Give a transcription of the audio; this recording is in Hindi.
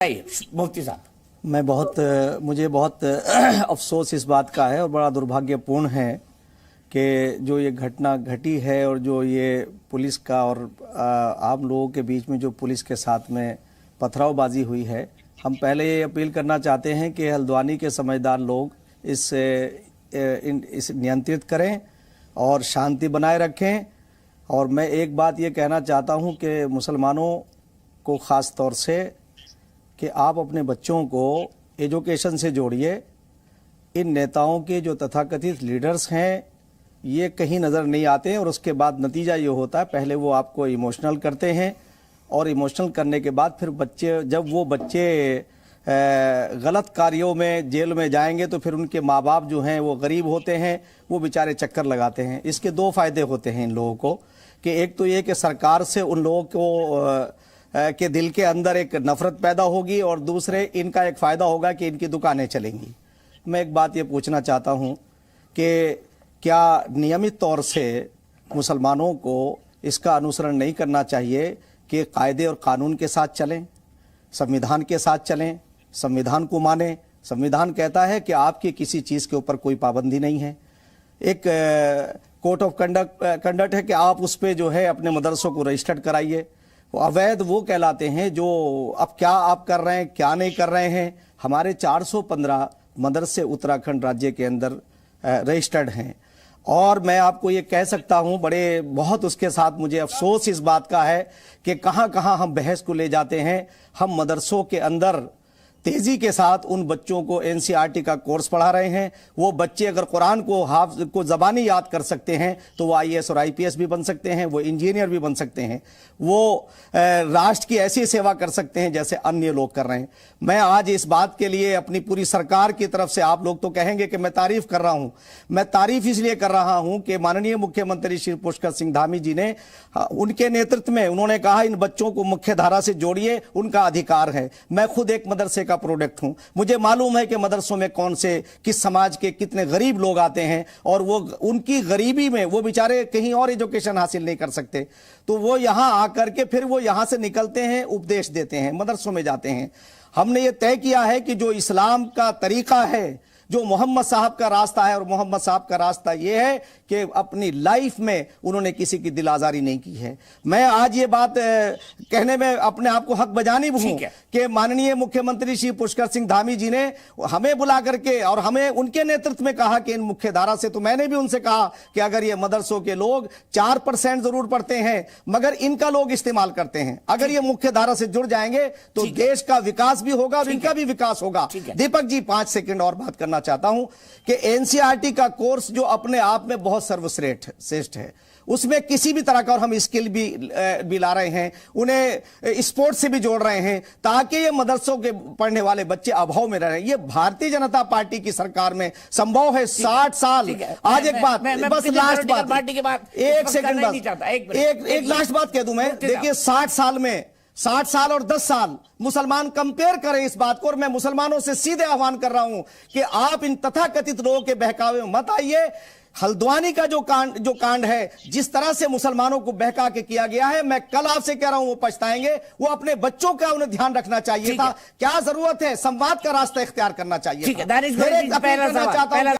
मुफ्ती साहब, मुझे बहुत अफसोस इस बात का है और बड़ा दुर्भाग्यपूर्ण है कि जो ये घटना घटी है और जो ये पुलिस का और आम लोगों के बीच में जो पुलिस के साथ में पथरावबाजी हुई है। हम पहले ये अपील करना चाहते हैं कि हल्द्वानी के समझदार लोग इस नियंत्रित करें और शांति बनाए रखें। और मैं एक बात ये कहना चाहता हूँ कि मुसलमानों को ख़ास तौर से कि आप अपने बच्चों को एजुकेशन से जोड़िए। इन नेताओं के जो तथाकथित लीडर्स हैं ये कहीं नज़र नहीं आते हैं और उसके बाद नतीजा ये होता है, पहले वो आपको इमोशनल करते हैं और इमोशनल करने के बाद फिर जब वो बच्चे गलत कार्यों में जेल में जाएंगे तो फिर उनके माँ बाप जो हैं वो गरीब होते हैं, वो बेचारे चक्कर लगाते हैं। इसके दो फायदे होते हैं इन लोगों को कि एक तो ये कि सरकार से उन लोगों को के दिल के अंदर एक नफरत पैदा होगी और दूसरे इनका एक फ़ायदा होगा कि इनकी दुकानें चलेंगी। मैं एक बात ये पूछना चाहता हूँ कि क्या नियमित तौर से मुसलमानों को इसका अनुसरण नहीं करना चाहिए कि कायदे और कानून के साथ चलें, संविधान के साथ चलें, संविधान को मानें। संविधान कहता है कि आपकी किसी चीज़ के ऊपर कोई पाबंदी नहीं है। एक कोड ऑफ कंडक्ट है कि आप उस पर जो है अपने मदरसों को रजिस्टर्ड कराइए। अवैध वो कहलाते हैं जो अब क्या आप कर रहे हैं क्या नहीं कर रहे हैं। हमारे 415 मदरसे उत्तराखंड राज्य के अंदर रजिस्टर्ड हैं और मैं आपको ये कह सकता हूँ बहुत उसके साथ मुझे अफसोस इस बात का है कि कहाँ कहाँ हम बहस को ले जाते हैं। हम मदरसों के अंदर तेजी के साथ उन बच्चों को एनसीईआरटी का कोर्स पढ़ा रहे हैं। वो बच्चे अगर कुरान को ज़बानी याद कर सकते हैं तो वो आईएएस और आईपीएस भी बन सकते हैं, वो इंजीनियर भी बन सकते हैं, वो राष्ट्र की ऐसी सेवा कर सकते हैं जैसे अन्य लोग कर रहे हैं। मैं आज इस बात के लिए अपनी पूरी सरकार की तरफ से, आप लोग तो कहेंगे कि मैं तारीफ कर रहा हूँ, मैं तारीफ इसलिए कर रहा हूँ कि माननीय मुख्यमंत्री श्री पुष्कर सिंह धामी जी ने उनके नेतृत्व में उन्होंने कहा इन बच्चों को मुख्य धारा से जोड़िए, उनका अधिकार है। मैं खुद एक मदरसे का प्रोडक्ट हूं, मुझे मालूम है कि मदरसों में कौन से किस समाज के कितने गरीब लोग आते हैं और वो उनकी गरीबी में वो बेचारे कहीं और एजुकेशन हासिल नहीं कर सकते, तो वो यहां आकर के फिर वो यहां से निकलते हैं, उपदेश देते हैं, मदरसों में जाते हैं। हमने ये तय किया है कि जो इस्लाम का तरीका है, जो मोहम्मद साहब का रास्ता है, और मोहम्मद साहब का रास्ता यह है कि अपनी लाइफ में उन्होंने किसी की दिल आजारी नहीं की है। मैं आज ये बात कहने में अपने आप को हक बजानी हूं कि माननीय मुख्यमंत्री श्री पुष्कर सिंह धामी जी ने हमें बुला करके और हमें उनके नेतृत्व में कहा कि इन मुख्य धारा से, तो मैंने भी उनसे कहा कि अगर ये मदरसों के लोग 4% जरूर पढ़ते हैं मगर इनका लोग इस्तेमाल करते हैं, अगर ये मुख्य धारा से जुड़ जाएंगे तो देश का विकास भी होगा और इनका भी विकास होगा। दीपक जी 5 सेकंड और बात करना चाहता हूं कि एनसीईआरटी का कोर्स जो अपने आप में बहुत सर्वश्रेष्ठ है, उसमें किसी भी तरह का, और हम स्किल भी ला रहे हैं, उन्हें स्पोर्ट्स से भी जोड़ रहे हैं ताकि ये मदरसों के पढ़ने वाले बच्चे अभाव में रह रहे हैं। ये भारतीय जनता पार्टी की सरकार में संभव है। 60 साल। आज एक बात, बस लास्ट बात, पार्टी के बाद 1 सेकंड, एक लास्ट बात कह दूं मैं। देखिए 60 साल और 10 साल मुसलमान कंपेयर करें इस बात को, और मैं मुसलमानों से सीधे आह्वान कर रहा हूं कि आप इन तथाकथित लोगों के बहकावे में मत आइए। हल्द्वानी का जो कांड है, जिस तरह से मुसलमानों को बहका के किया गया है, मैं कल आपसे कह रहा हूं वो पछताएंगे। वो अपने बच्चों का उन्हें ध्यान रखना चाहिए था। क्या जरूरत है, संवाद का रास्ता इख्तियार करना चाहिए था।